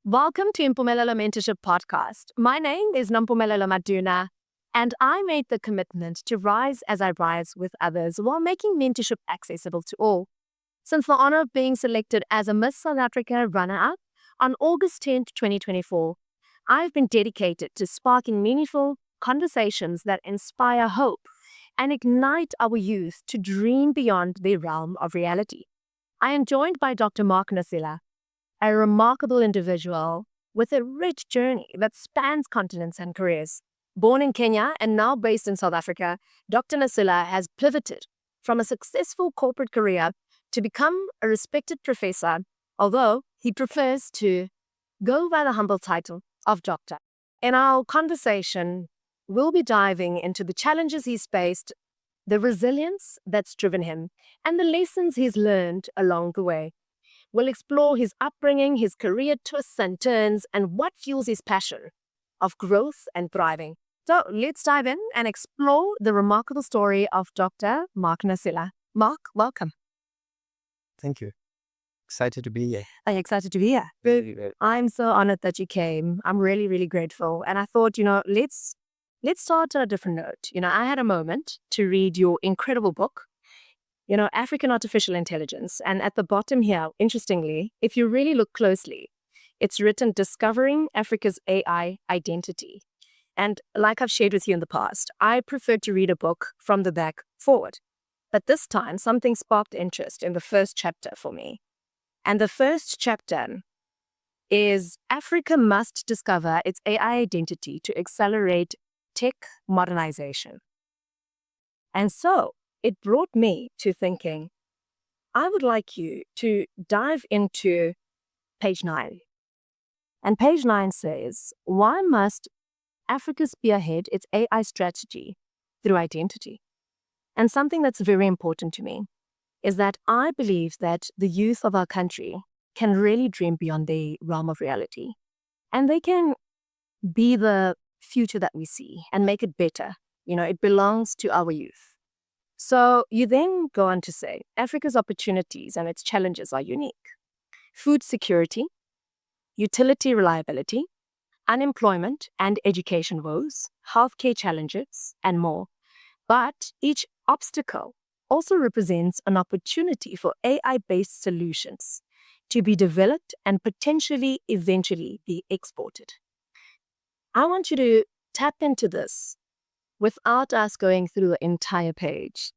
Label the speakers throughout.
Speaker 1: Welcome to Impumelelo Mentorship Podcast. My name is Impumelelo Maduna, and I made the commitment to rise as I rise with others while making mentorship accessible to all. Since the honor of being selected as a Miss South Africa runner-up on August 10th, 2024, I've been dedicated to sparking meaningful conversations that inspire hope and ignite our youth to dream beyond the realm of reality. I am joined by Dr. Nasila, a remarkable individual with a rich journey that spans continents and careers. Born in Kenya and now based in South Africa, Dr. Nasila has pivoted from a successful corporate career to become a respected professor, although he prefers to go by the humble title of doctor. In our conversation, we'll be diving into the challenges he's faced, the resilience that's driven him, and the lessons he's learned along the way. We'll explore his upbringing, his career twists and turns, and what fuels his passion of growth and thriving. So let's dive in and explore the remarkable story of Dr. Mark Nasila. Mark, welcome.
Speaker 2: Thank you. Excited to be here.
Speaker 1: I'm excited to be here.
Speaker 2: Very.
Speaker 1: I'm so honored that you came. I'm really, really grateful. And I thought, let's start on a different note. I had a moment to read your incredible book, African Artificial Intelligence. And at the bottom here, interestingly, if you really look closely, it's written Discovering Africa's AI Identity. And like I've shared with you in the past, I prefer to read a book from the back forward. But this time, something sparked interest in the first chapter for me. And the first chapter is Africa must discover its AI identity to accelerate tech modernization. And so it brought me to thinking, I would like you to dive into page 9. And page 9 says, why must Africa spearhead its AI strategy through identity? And something that's very important to me is that I believe that the youth of our country can really dream beyond the realm of reality. And they can be the future that we see and make it better. It belongs to our youth. So you then go on to say, Africa's opportunities and its challenges are unique. Food security, utility reliability, unemployment and education woes, healthcare challenges, and more. But each obstacle also represents an opportunity for AI-based solutions to be developed and potentially eventually be exported. I want you to tap into this without us going through the entire page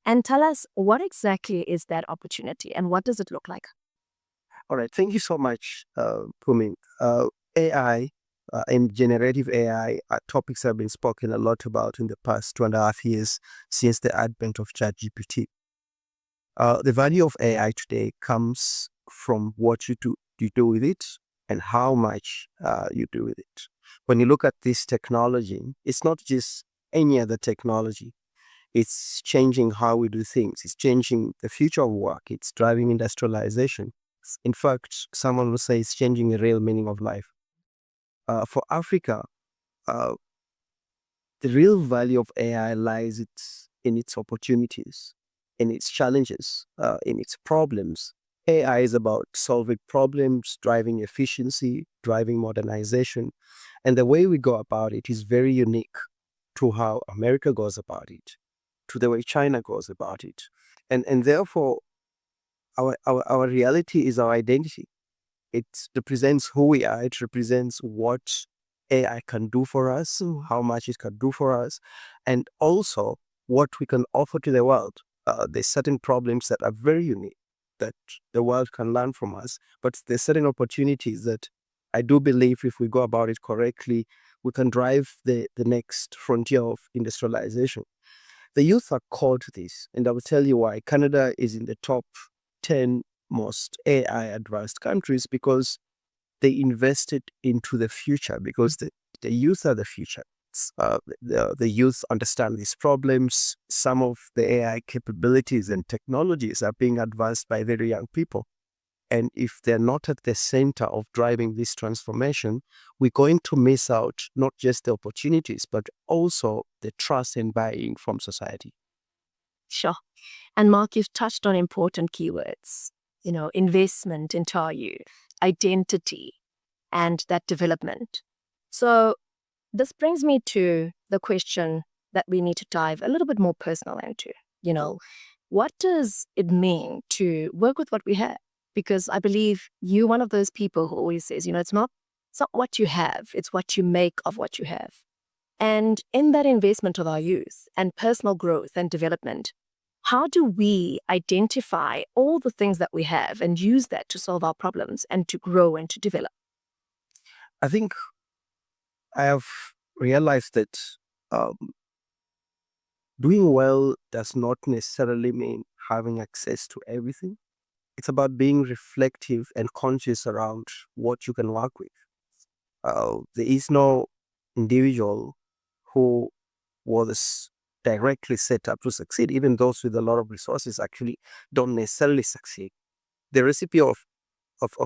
Speaker 1: and tell us what exactly is that opportunity and what does it look like?
Speaker 2: All right. Thank you so much, Pumi. AI and generative AI are topics that have been spoken a lot about in the past 2.5 years since the advent of ChatGPT. The value of AI today comes from what you do with it and how much you do with it. When you look at this technology, it's not just any other technology. It's changing how we do things. It's changing the future of work. It's driving industrialization. In fact, someone would say it's changing the real meaning of life. For Africa, the real value of AI lies in its opportunities, in its challenges, in its problems. AI is about solving problems, driving efficiency, driving modernization. And the way we go about it is very unique to how America goes about it, to the way China goes about it. And therefore, our reality is our identity. It represents who we are. It represents what AI can do for us, how much it can do for us, and also what we can offer to the world. There's certain problems that are very unique that the world can learn from us, but there's certain opportunities that I do believe if we go about it correctly, we can drive the next frontier of industrialization. The youth are called to this, and I will tell you why. Canada is in the top 10 most AI advanced countries because they invested into the future, because the youth are the future. The youth understand these problems. Some of the AI capabilities and technologies are being advanced by very young people. And if they're not at the center of driving this transformation, we're going to miss out not just the opportunities, but also the trust and buy-in from society.
Speaker 1: Sure. And Mark, you've touched on important keywords, investment into our youth, identity, and that development. So this brings me to the question that we need to dive a little bit more personal into. What does it mean to work with what we have? Because I believe you're one of those people who always says, it's not what you have, it's what you make of what you have. And in that investment of our youth and personal growth and development, how do we identify all the things that we have and use that to solve our problems and to grow and to develop?
Speaker 2: I think I have realized that um, doing well does not necessarily mean having access to everything. It's about being reflective and conscious around what you can work with. There is no individual who was directly set up to succeed. Even those with a lot of resources actually don't necessarily succeed. The recipe of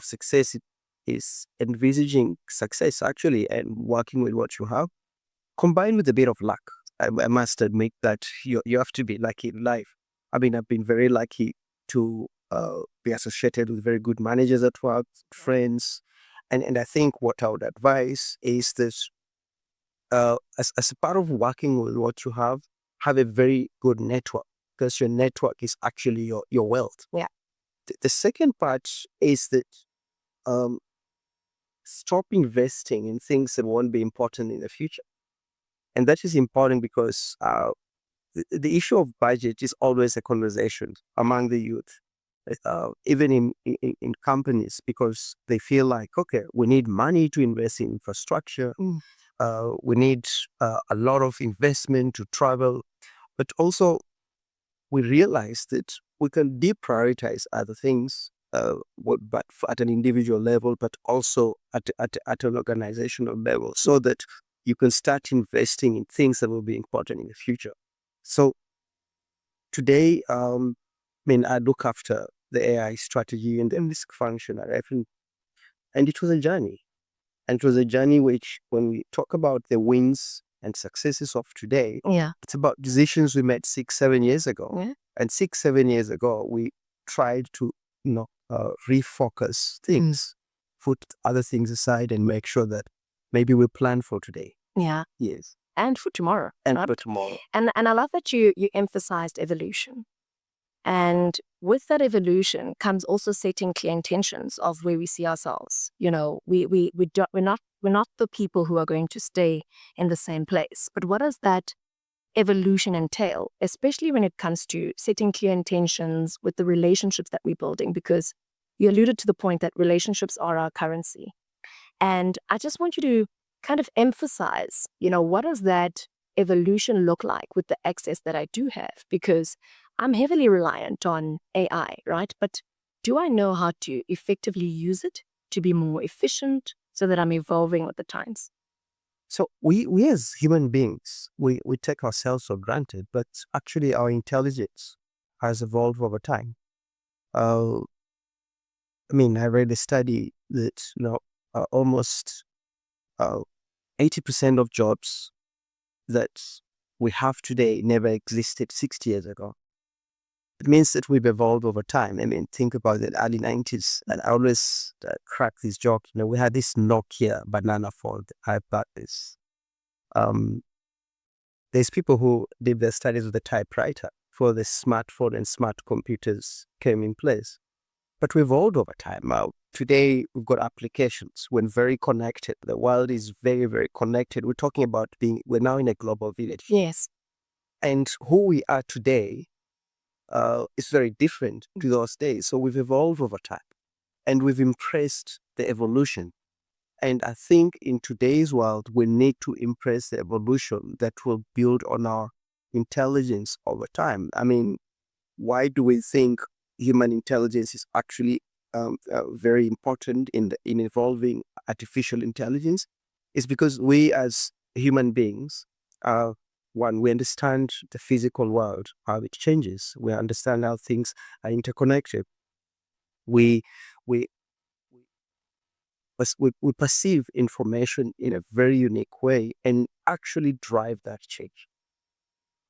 Speaker 2: success is envisaging success actually and working with what you have, combined with a bit of luck. I must admit that you have to be lucky in life. I mean, I've been very lucky to be associated with very good managers at work, friends. And I think what I would advise is that as a part of working with what you have a very good network, because your network is actually your wealth.
Speaker 1: Yeah.
Speaker 2: The second part is that um, stop investing in things that won't be important in the future. And that is important because the issue of budget is always a conversation among the youth, even in companies, because they feel like, okay, we need money to invest in infrastructure. We need a lot of investment to travel. But also, we realize that we can deprioritize other things, but at an individual level, but also at an organizational level, so that you can start investing in things that will be important in the future. So today, I look after the AI strategy and the risk function at F, and it was a journey. And it was a journey which, when we talk about the wins and successes of today,
Speaker 1: Yeah.
Speaker 2: it's about decisions we made 6-7 years ago.
Speaker 1: Yeah.
Speaker 2: And 6-7 years ago, we tried to, refocus things, put other things aside, and make sure that maybe we plan for today.
Speaker 1: Yeah.
Speaker 2: Yes.
Speaker 1: And for tomorrow.
Speaker 2: And
Speaker 1: right?
Speaker 2: for tomorrow.
Speaker 1: And I love that you emphasized evolution. And with that evolution comes also setting clear intentions of where we see ourselves. We're not the people who are going to stay in the same place. But what does that evolution entail, especially when it comes to setting clear intentions with the relationships that we're building? Because you alluded to the point that relationships are our currency. And I just want you to kind of emphasize, what does that evolution look like with the access that I do have? Because I'm heavily reliant on AI, right? But do I know how to effectively use it to be more efficient so that I'm evolving with the times?
Speaker 2: So we as human beings, we take ourselves for granted, but actually our intelligence has evolved over time. I read a study that almost 80% of jobs that we have today never existed 60 years ago. It means that we've evolved over time. Think about the early 90s, and I always crack this joke. We had this Nokia banana phone. I bought this. There's people who did their studies with the typewriter before the smartphone and smart computers came in place. But we've evolved over time. Today, we've got applications. We're very connected. The world is very, very connected. We're talking about we're now in a global village.
Speaker 1: Yes.
Speaker 2: And who we are today is very different to those days. So we've evolved over time and we've embraced the evolution. And I think in today's world, we need to embrace the evolution that will build on our intelligence over time. Why do we think human intelligence is actually very important in evolving artificial intelligence? It's because we as human beings, we understand the physical world, how it changes. We understand how things are interconnected. We perceive information in a very unique way and actually drive that change.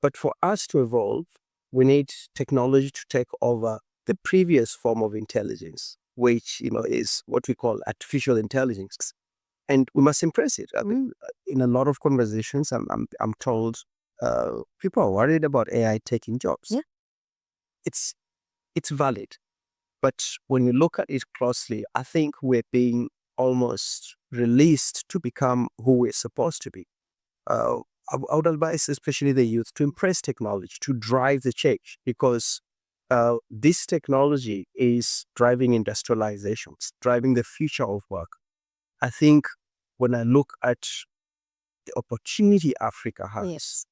Speaker 2: But for us to evolve, we need technology to take over the previous form of intelligence, which is what we call artificial intelligence. and we must embrace it. I mean, in a lot of conversations, I'm told people are worried about AI taking jobs.
Speaker 1: Yeah.
Speaker 2: It's valid, but when you look at it closely, I think we're being almost released to become who we're supposed to be. I would advise, especially the youth, to embrace technology, to drive the change, because this technology is driving industrialization, it's driving the future of work. I think when I look at the opportunity Africa has,
Speaker 1: Yes.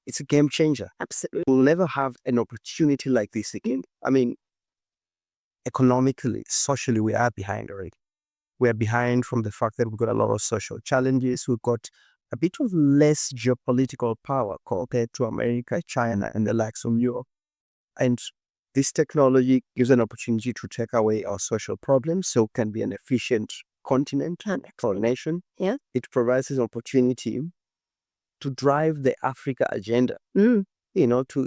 Speaker 2: it's a game changer.
Speaker 1: Absolutely.
Speaker 2: We'll never have an opportunity like this again. I mean, economically, socially, we are behind already. We are behind from the fact that we've got a lot of social challenges. We've got a bit of less geopolitical power compared to America, China, and the likes of Europe. And this technology gives an opportunity to take away our social problems so it can be an efficient continent or nation.
Speaker 1: Yeah.
Speaker 2: It provides an opportunity to drive the Africa agenda, to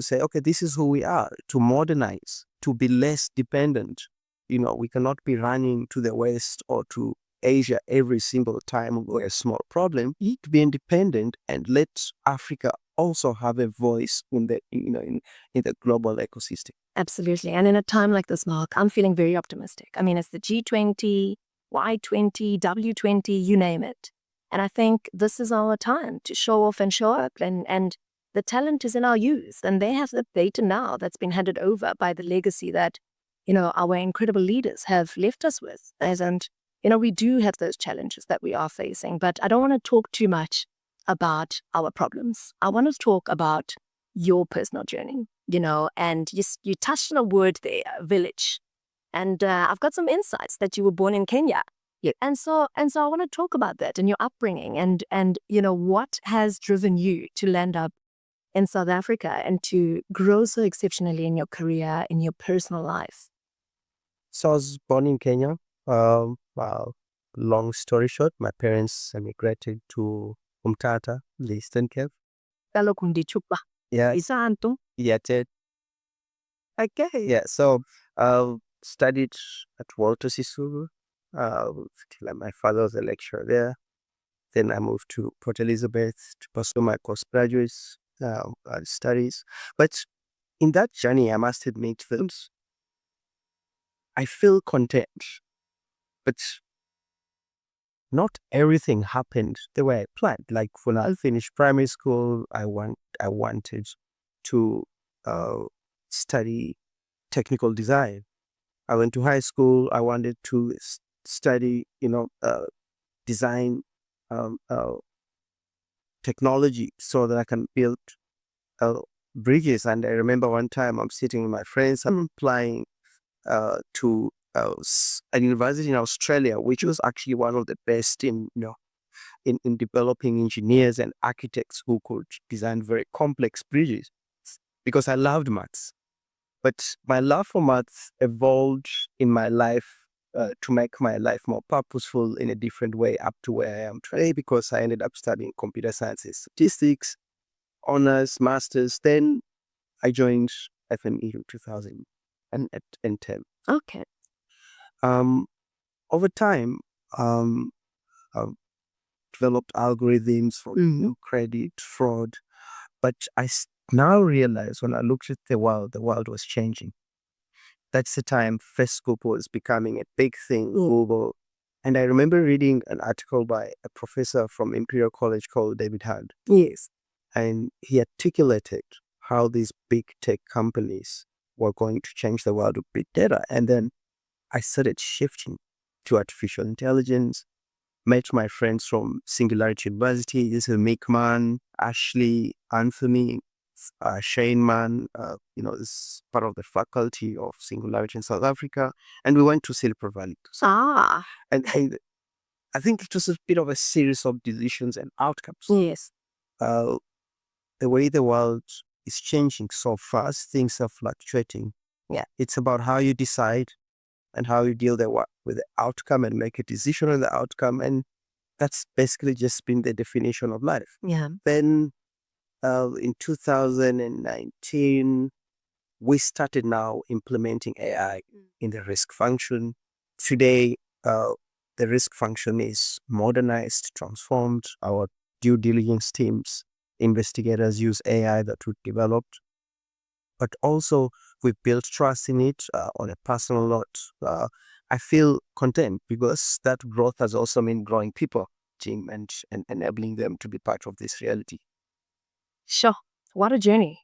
Speaker 2: say, okay, this is who we are, to modernize, to be less dependent. We cannot be running to the West or to Asia every single time we have a small problem. We need to be independent and let Africa also have a voice in the global ecosystem.
Speaker 1: Absolutely. And in a time like this, Mark, I'm feeling very optimistic. I mean, it's the G20, Y20, W20, you name it. And I think this is our time to show off and show up. And the talent is in our youth. And they have the data now that's been handed over by the legacy that, our incredible leaders have left us with. And, we do have those challenges that we are facing. But I don't want to talk too much about our problems. I want to talk about your personal journey, and you touched on a word there, village. And I've got some insights that you were born in Kenya.
Speaker 2: Yeah.
Speaker 1: And so I want to talk about that and your upbringing and what has driven you to land up in South Africa and to grow so exceptionally in your career, in your personal life.
Speaker 2: So I was born in Kenya. Long story short, my parents emigrated to Umtata, the Eastern Cape.
Speaker 1: Kaloku ndichupa.
Speaker 2: Yeah,
Speaker 1: Isanto.
Speaker 2: yeah,
Speaker 1: Okay.
Speaker 2: yeah. So studied at Walter Sisulu till my father was a lecturer there. Then I moved to Port Elizabeth to pursue my postgraduate studies. But in that journey, I must admit that I feel content, but not everything happened the way I planned. Like when I finished primary school, I wanted to study technical design. I went to high school. I wanted to study, design technology so that I can build bridges. And I remember one time I'm sitting with my friends. I'm applying to a university in Australia, which was actually one of the best in developing engineers and architects who could design very complex bridges, because I loved maths. But my love for maths evolved in my life to make my life more purposeful in a different way up to where I am today, because I ended up studying computer science and statistics, honors, masters. Then I joined FME in 2010.
Speaker 1: Okay.
Speaker 2: Over time, I've developed algorithms for credit, fraud. But I now realize when I looked at the world was changing. That's the time Facebook was becoming a big thing, Google. And I remember reading an article by a professor from Imperial College called David Hunt.
Speaker 1: Yes.
Speaker 2: And he articulated how these big tech companies were going to change the world with big data. And then I started shifting to artificial intelligence, met my friends from Singularity University. This is Mickman, Ashley, Anthony, Shane Man, this is part of the faculty of Singularity in South Africa. And we went to Silicon Valley. And I think it was a bit of a series of decisions and outcomes.
Speaker 1: Yes.
Speaker 2: The way the world is changing so fast, things are fluctuating.
Speaker 1: Yeah.
Speaker 2: It's about how you decide and how you deal with the outcome and make a decision on the outcome. And that's basically just been the definition of life.
Speaker 1: Yeah.
Speaker 2: Then in 2019, we started now implementing AI in the risk function. Today, the the risk function is modernized, transformed. Our due diligence teams, investigators use AI that we developed, but also we built trust in it on a personal note. I feel content because that growth has also been growing people, Jim, and enabling them to be part of this reality.
Speaker 1: Sure. What a journey.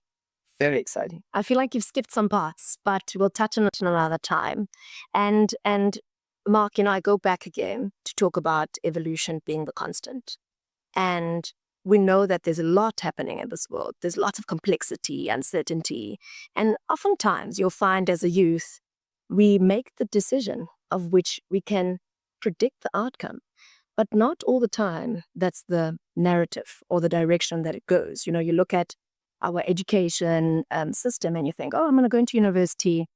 Speaker 1: Very exciting. I feel like you've skipped some parts, but we'll touch on it another time. And Mark, I go back again to talk about evolution being the constant. And we know that there's a lot happening in this world. There's lots of complexity, uncertainty. And oftentimes you'll find as a youth, we make the decision of which we can predict the outcome. But not all the time that's the narrative or the direction that it goes. You look at our education system and you think, oh, I'm going to go into university.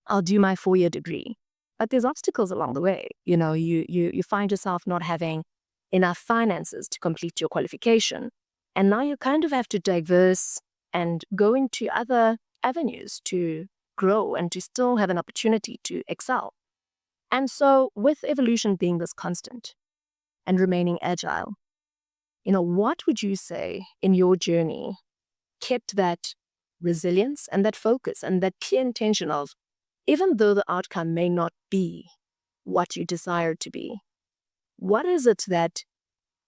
Speaker 1: I'll do my 4-year degree. But there's obstacles along the way. You find yourself not having enough finances to complete your qualification. And now you kind of have to diverse and go into other avenues to grow and to still have an opportunity to excel. And so with evolution being this constant and remaining agile, what would you say in your journey kept that resilience and that focus and that clear intention of, even though the outcome may not be what you desire it to be, what is it that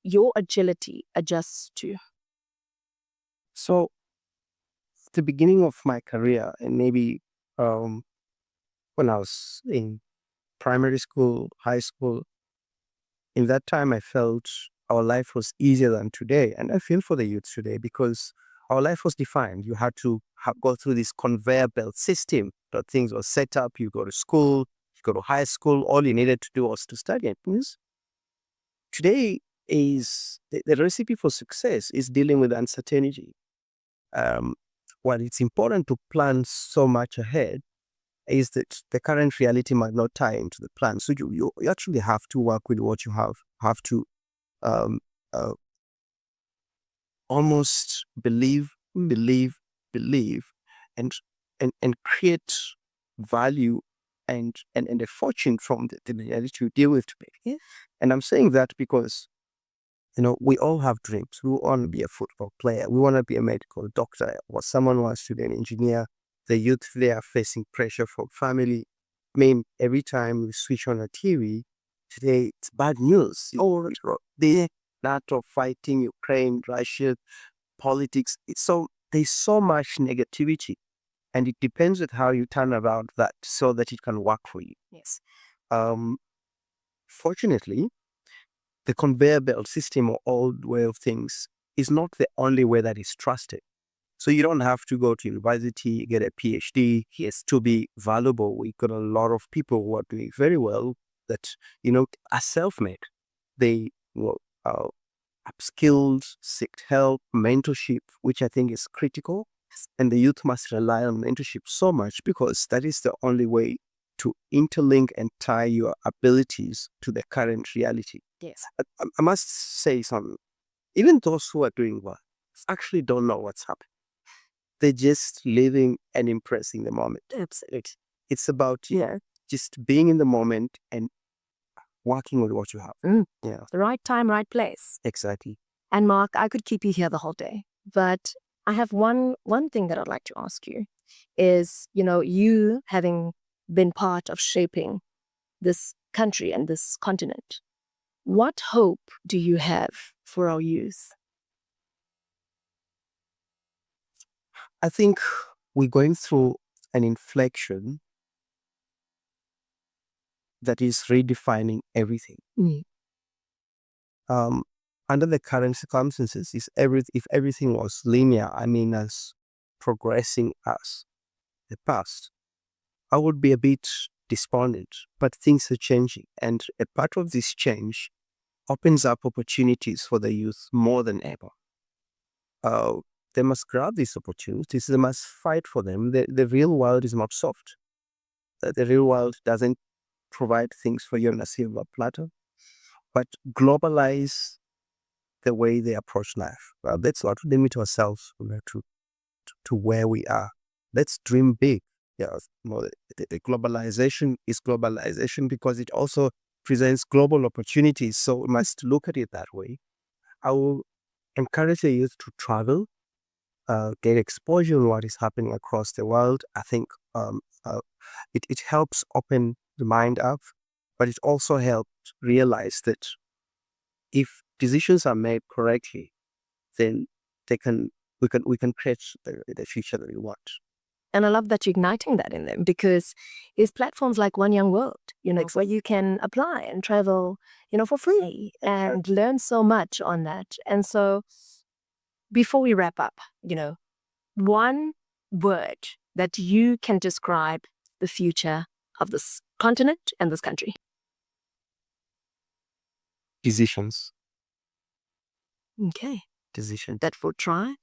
Speaker 1: your agility adjusts to?
Speaker 2: So, the beginning of my career, and maybe when I was in primary school, high school, in that time I felt our life was easier than today. And I feel for the youth today because our life was defined. You had to go through this conveyor belt system that things were set up. You go to school, you go to high school, all you needed to do was to study. It means today is the recipe for success is dealing with uncertainty. While it's important to plan so much ahead, is that the current reality might not tie into the plan. So you actually have to work with what you have to um, uh, almost believe, and and create value and a fortune from the reality you deal with today.
Speaker 1: Yeah.
Speaker 2: And I'm saying that because we all have dreams. We want to be a football player. We want to be a medical doctor, or someone wants to be an engineer. The youth today are facing pressure from family. I mean, every time we switch on a TV, today it's bad news. Oh, the that of fighting Ukraine, Russia, politics. There's so much negativity, and it depends on how you turn around that so that it can work for you.
Speaker 1: Yes.
Speaker 2: Um, Fortunately, the conveyor belt system or old way of things is not the only way that is trusted. So you don't have to go to university, get a PhD, yes, to be valuable. We've got a lot of people who are doing very well that, are self-made. They were upskilled, seek help, mentorship, which I think is critical. And the youth must rely on mentorship so much because that is the only way to interlink and tie your abilities to the current reality.
Speaker 1: Yes.
Speaker 2: I must say something. Even those who are doing well actually don't know what's happening. They're just living and impressing the moment.
Speaker 1: Absolutely.
Speaker 2: It's about just being in the moment and working with what you have. Yeah,
Speaker 1: The right time, right place.
Speaker 2: exactly.
Speaker 1: And Mark, I could keep you here the whole day, but I have one thing that I'd like to ask you is, you having been part of shaping this country and this continent, what hope do you have for our youth?
Speaker 2: I think we're going through an inflection that is redefining everything.
Speaker 1: Mm.
Speaker 2: Um, Under the current circumstances, if everything was linear, I mean, as progressing as the past, I would be a bit despondent. But things are changing, and a part of this change opens up opportunities for the youth more than ever. They must grab these opportunities. They must fight for them. The real world is not soft. The real world doesn't provide things for you on a silver platter, but globalize the way they approach life. Let's not limit ourselves to where we are. Let's dream big. Yeah, the globalization is globalization because it also presents global opportunities. So we must look at it that way. I will encourage the youth to travel, get exposure on what is happening across the world. I think it helps open the mind up, but it also helps realize that if decisions are made correctly, then we can create the future that we want.
Speaker 1: And I love that you're igniting that in them, because there's platforms like One Young World, where you can apply and travel, for free and learn so much on that. And so before we wrap up, one word that you can describe the future of this continent and this country.
Speaker 2: Decisions.
Speaker 1: Okay.
Speaker 2: Decisions.
Speaker 1: That will drive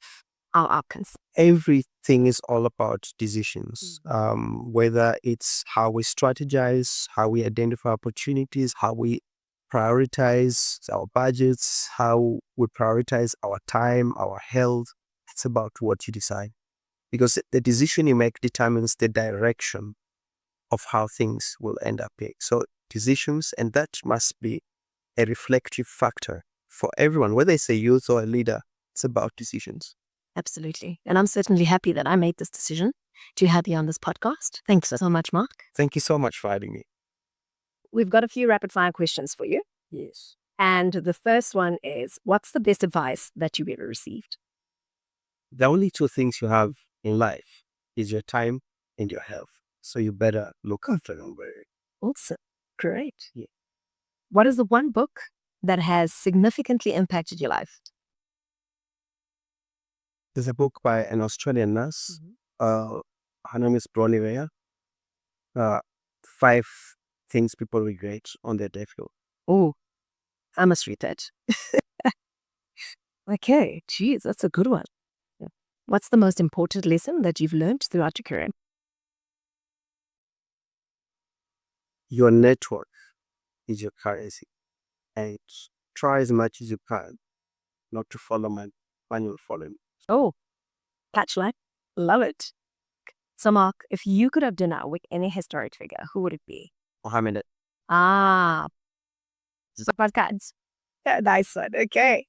Speaker 1: our outcomes.
Speaker 2: Everything is all about decisions, whether it's how we strategize, how we identify opportunities, how we prioritize our budgets, how we prioritize our time, our health. It's about what you decide, because the decision you make determines the direction of how things will end up being. So decisions, and that must be a reflective factor for everyone, whether it's a youth or a leader. It's about decisions.
Speaker 1: Absolutely. And I'm certainly happy that I made this decision to have you on this podcast. Thanks so much, Mark.
Speaker 2: Thank you so much for having me.
Speaker 1: We've got a few rapid fire questions for you.
Speaker 2: Yes.
Speaker 1: And the first one is, what's the best advice that you've ever received?
Speaker 2: The only two things you have in life is your time and your health. So you better look after them.
Speaker 1: Awesome. Great.
Speaker 2: Yeah.
Speaker 1: What is the one book that has significantly impacted your life?
Speaker 2: There's a book by an Australian nurse. Her name is Bronnie Ware. 5 things people regret on their deathbed.
Speaker 1: Oh, I must read that. Okay. Geez, that's a good one. Yeah. What's the most important lesson that you've learned throughout your career?
Speaker 2: Your network is your currency. And try as much as you can not to follow manual following.
Speaker 1: Oh, catchline. Love it. So, Mark, if you could have dinner with any historic figure, who would it be?
Speaker 2: Mohammed.
Speaker 1: Ah, cards. Yeah, nice one. Okay.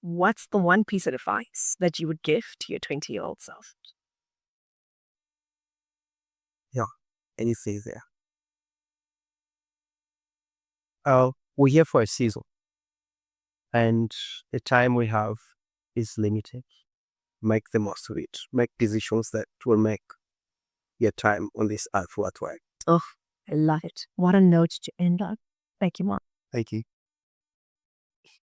Speaker 1: What's the one piece of advice that you would give to your 20-year-old self?
Speaker 2: Anything there. We're here for a season, and the time we have is limited. Make the most of it. Make decisions that will make your time on this earth worthwhile.
Speaker 1: Oh, I love it. What a note to end on. Thank you, Mark.
Speaker 2: Thank you.